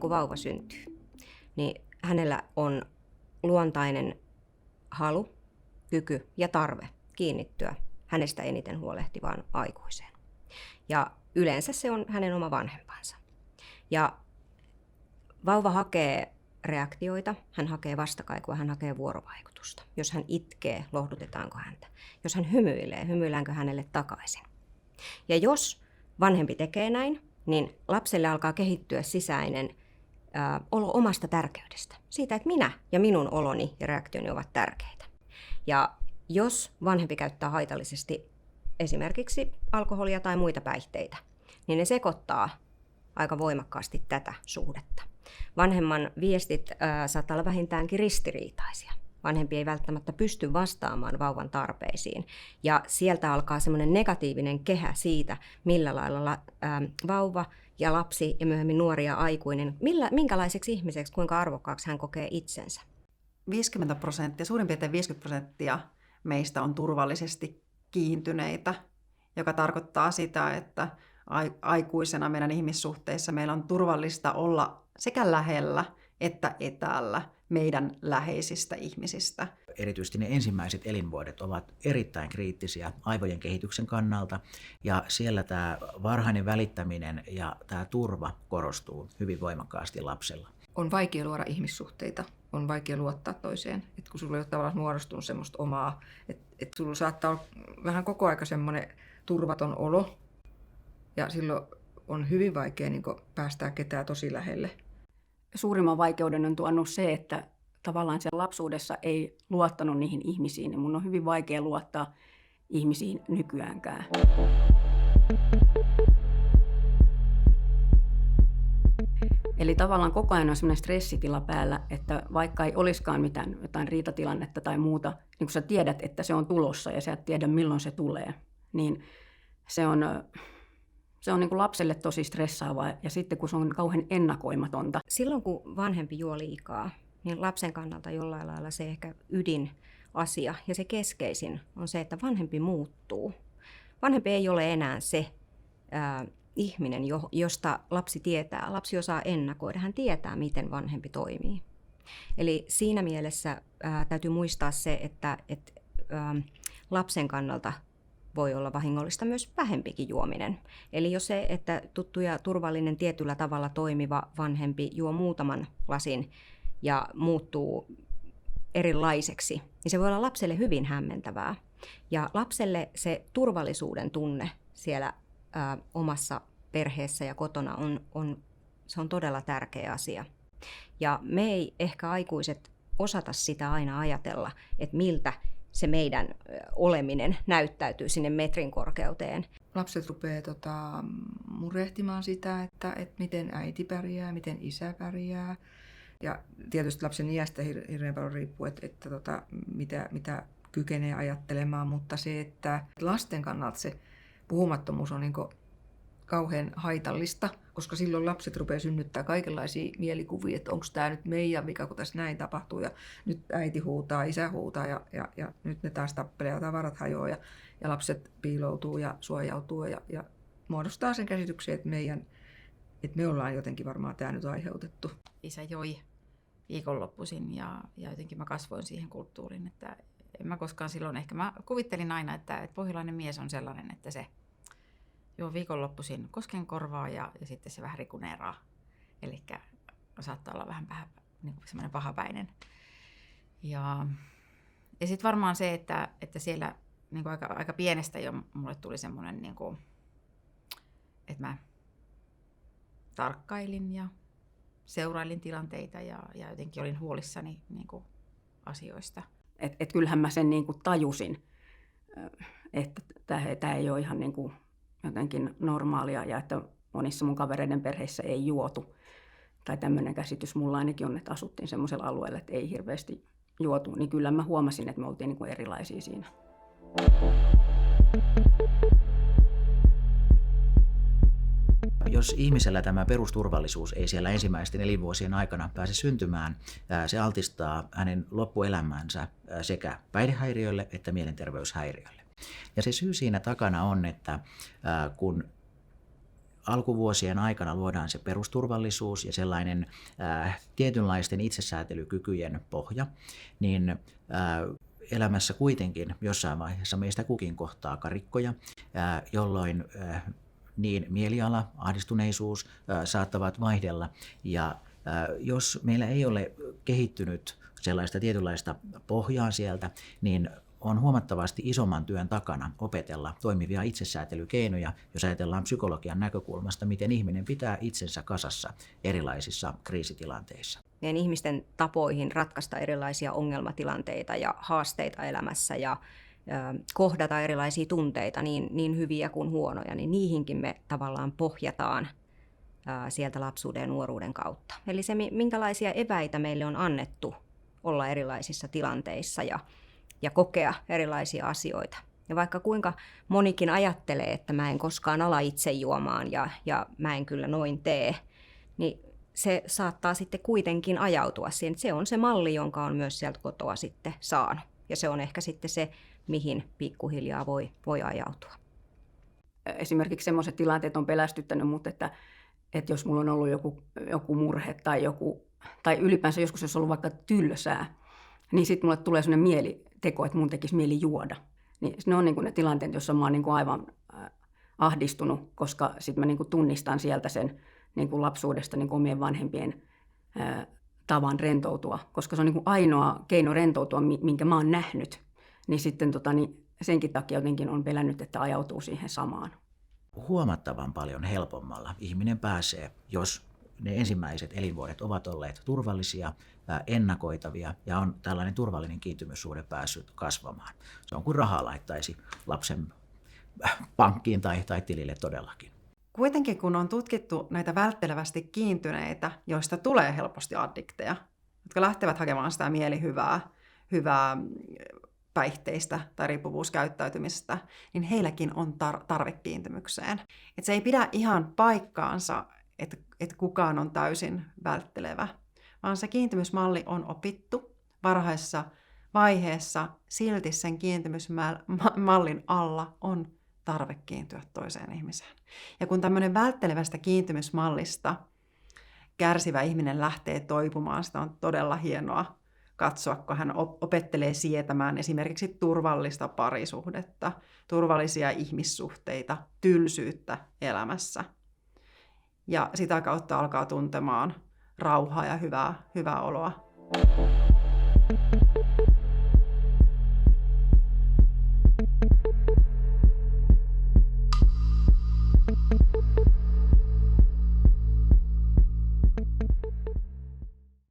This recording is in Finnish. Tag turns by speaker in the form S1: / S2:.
S1: kun vauva syntyy, niin hänellä on luontainen halu, kyky ja tarve kiinnittyä hänestä eniten huolehtivaan aikuiseen. Ja yleensä se on hänen oma vanhempansa. Ja vauva hakee reaktioita, hän hakee vastakaikua, hän hakee vuorovaikutusta. Jos hän itkee, lohdutetaanko häntä? Jos hän hymyilee, hymyilläänkö hänelle takaisin? Ja jos vanhempi tekee näin, niin lapselle alkaa kehittyä sisäinen olo omasta tärkeydestä. Siitä, että minä ja minun oloni ja reaktioni ovat tärkeitä. Ja jos vanhempi käyttää haitallisesti esimerkiksi alkoholia tai muita päihteitä, niin ne sekoittaa aika voimakkaasti tätä suhdetta. Vanhemman viestit saattaa olla vähintäänkin ristiriitaisia. Vanhempi ei välttämättä pysty vastaamaan vauvan tarpeisiin. Ja sieltä alkaa semmoinen negatiivinen kehä siitä, millä lailla vauva ja lapsi ja myöhemmin nuori ja aikuinen, minkälaiseksi ihmiseksi, kuinka arvokkaaksi hän kokee itsensä.
S2: 50%, suurin piirtein 50% meistä on turvallisesti kiintyneitä, joka tarkoittaa sitä, että aikuisena meidän ihmissuhteissa meillä on turvallista olla sekä lähellä että etäällä meidän läheisistä ihmisistä.
S3: Erityisesti ne ensimmäiset elinvuodet ovat erittäin kriittisiä aivojen kehityksen kannalta, ja siellä tämä varhainen välittäminen ja tämä turva korostuu hyvin voimakkaasti lapsella.
S4: On vaikea luoda ihmissuhteita, on vaikea luottaa toiseen, että kun sulla ei ole tavallaan muodostunut semmoista omaa, että sulla saattaa olla vähän koko aika semmoinen turvaton olo, ja silloin on hyvin vaikea niin päästää ketään tosi lähelle.
S5: Suurimman vaikeuden on tuonut se, että tavallaan siellä lapsuudessa ei luottanut niihin ihmisiin, niin mun on hyvin vaikea luottaa ihmisiin nykyäänkään. Eli tavallaan koko ajan on sellainen stressitila päällä, että vaikka ei olisikaan mitään jotain riitatilannetta tai muuta, niin kun sä tiedät, että se on tulossa ja sä et tiedä milloin se tulee, niin se on niin kuin lapselle tosi stressaavaa, ja sitten kun se on kauhean ennakoimatonta.
S1: Silloin kun vanhempi juo liikaa, niin lapsen kannalta jollain lailla se ehkä ydinasia ja se keskeisin on se, että vanhempi muuttuu. Vanhempi ei ole enää se ihminen, josta lapsi tietää. Lapsi osaa ennakoida, hän tietää, miten vanhempi toimii. Eli siinä mielessä täytyy muistaa se, että lapsen kannalta voi olla vahingollista myös vähempikin juominen. Eli jos se, että tuttu ja turvallinen tietyllä tavalla toimiva vanhempi juo muutaman lasin ja muuttuu erilaiseksi, niin se voi olla lapselle hyvin hämmentävää. Ja lapselle se turvallisuuden tunne siellä omassa perheessä ja kotona se on todella tärkeä asia. Ja me ei ehkä aikuiset osata sitä aina ajatella, että miltä se meidän oleminen näyttäytyy sinne metrin korkeuteen.
S4: Lapset rupeaa murehtimaan sitä, että miten äiti pärjää, miten isä pärjää. Ja tietysti lapsen iästä hirveän paljon riippuu, että mitä kykenee ajattelemaan, mutta se, että lasten kannalta se puhumattomuus on niin kauhean haitallista, koska silloin lapset rupeaa synnyttää kaikenlaisia mielikuvia, että onko tämä nyt meidän vika, kun tässä näin tapahtuu, ja nyt äiti huutaa, isä huutaa, ja nyt ne taas tappelee, ja tavarat hajoaa, ja lapset piiloutuu ja suojautuu, ja muodostaa sen käsityksen, että me ollaan jotenkin varmaan tämä nyt aiheutettu.
S6: Isä joi viikonloppuisin, ja jotenkin mä kasvoin siihen kulttuuriin, että en mä koskaan silloin, ehkä mä kuvittelin aina, että pohjalainen mies on sellainen, että se joo viikonloppuisin koskenkorvaa ja sitten se vähän rikuneeraa. Eli saattaa olla vähän niin kuin semmoinen pahapäinen. Ja sitten varmaan se, että siellä niin kuin aika pienestä jo mulle tuli semmoinen, niin kuin, että mä tarkkailin ja seurailin tilanteita ja jotenkin olin huolissani niin kuin asioista.
S5: Et kyllähän mä sen niin kuin tajusin, että tämä ei ole ihan niin kuin jotenkin normaalia ja että monissa mun kavereiden perheissä ei juotu. Tai tämmöinen käsitys mulla ainakin on, että asuttiin semmoisella alueella, että ei hirveästi juotu. Niin kyllä mä huomasin, että me oltiin niin kuin erilaisia siinä.
S3: Jos ihmisellä tämä perusturvallisuus ei siellä ensimmäisten elinvuosien aikana pääse syntymään, se altistaa hänen loppuelämänsä sekä päihdehäiriöille että mielenterveyshäiriöille. Ja se syy siinä takana on, että kun alkuvuosien aikana luodaan se perusturvallisuus ja sellainen tietynlaisten itsesäätelykykyjen pohja, niin elämässä kuitenkin jossain vaiheessa meistä kukin kohtaa karikkoja, jolloin niin mieliala, ahdistuneisuus saattavat vaihdella. Ja jos meillä ei ole kehittynyt sellaista tietynlaista pohjaa sieltä, niin on huomattavasti isomman työn takana opetella toimivia itsesäätelykeinoja, jos ajatellaan psykologian näkökulmasta, miten ihminen pitää itsensä kasassa erilaisissa kriisitilanteissa.
S1: Meidän ihmisten tapoihin ratkaista erilaisia ongelmatilanteita ja haasteita elämässä ja kohdata erilaisia tunteita, niin hyviä kuin huonoja, niin niihinkin me tavallaan pohjataan sieltä lapsuuden ja nuoruuden kautta. Eli se, minkälaisia eväitä meille on annettu olla erilaisissa tilanteissa ja kokea erilaisia asioita. Ja vaikka kuinka monikin ajattelee, että mä en koskaan ala itse juomaan ja mä en kyllä noin tee, niin se saattaa sitten kuitenkin ajautua siihen. Se on se malli, jonka on myös sieltä kotoa sitten saanut. Ja se on ehkä sitten se, mihin pikkuhiljaa voi ajautua.
S5: Esimerkiksi sellaiset tilanteet on pelästyttänyt mut, että jos mulla on ollut joku murhe tai ylipäänsä joskus jos on ollut vaikka tylsää, niin sitten mulle tulee sellainen mieliteko, että mun tekisi mieli juoda. Niin ne on niin kuin ne tilanteet, joissa mä oon niin kuin aivan ahdistunut, koska sitten mä niin kuin tunnistan sieltä sen niin kuin lapsuudesta niin kuin omien vanhempien tavan rentoutua, koska se on niin kuin ainoa keino rentoutua, minkä mä oon nähnyt. Niin sitten senkin takia jotenkin on pelännyt, että ajautuu siihen samaan.
S3: Huomattavan paljon helpommalla ihminen pääsee, jos ne ensimmäiset elinvuodet ovat olleet turvallisia, ennakoitavia ja on tällainen turvallinen kiintymyssuhde päässyt kasvamaan. Se on kuin rahaa laittaisi lapsen pankkiin tai tilille todellakin.
S2: Kuitenkin kun on tutkittu näitä välttelevästi kiintyneitä, joista tulee helposti addikteja, jotka lähtevät hakemaan sitä mielihyvää päihteistä tai riippuvuuskäyttäytymisestä, niin heilläkin on tarve kiintymykseen. Et se ei pidä ihan paikkaansa, että kukaan on täysin välttelevä, vaan se kiintymysmalli on opittu varhaisessa vaiheessa. Silti sen kiintymysmallin alla on tarve kiintyä toiseen ihmiseen. Ja kun tämmöinen välttelevästä kiintymysmallista kärsivä ihminen lähtee toipumaan, sitä on todella hienoa katsoa, kun hän opettelee sietämään esimerkiksi turvallista parisuhdetta, turvallisia ihmissuhteita, tylsyyttä elämässä. Ja sitä kautta alkaa tuntemaan rauhaa ja hyvää oloa.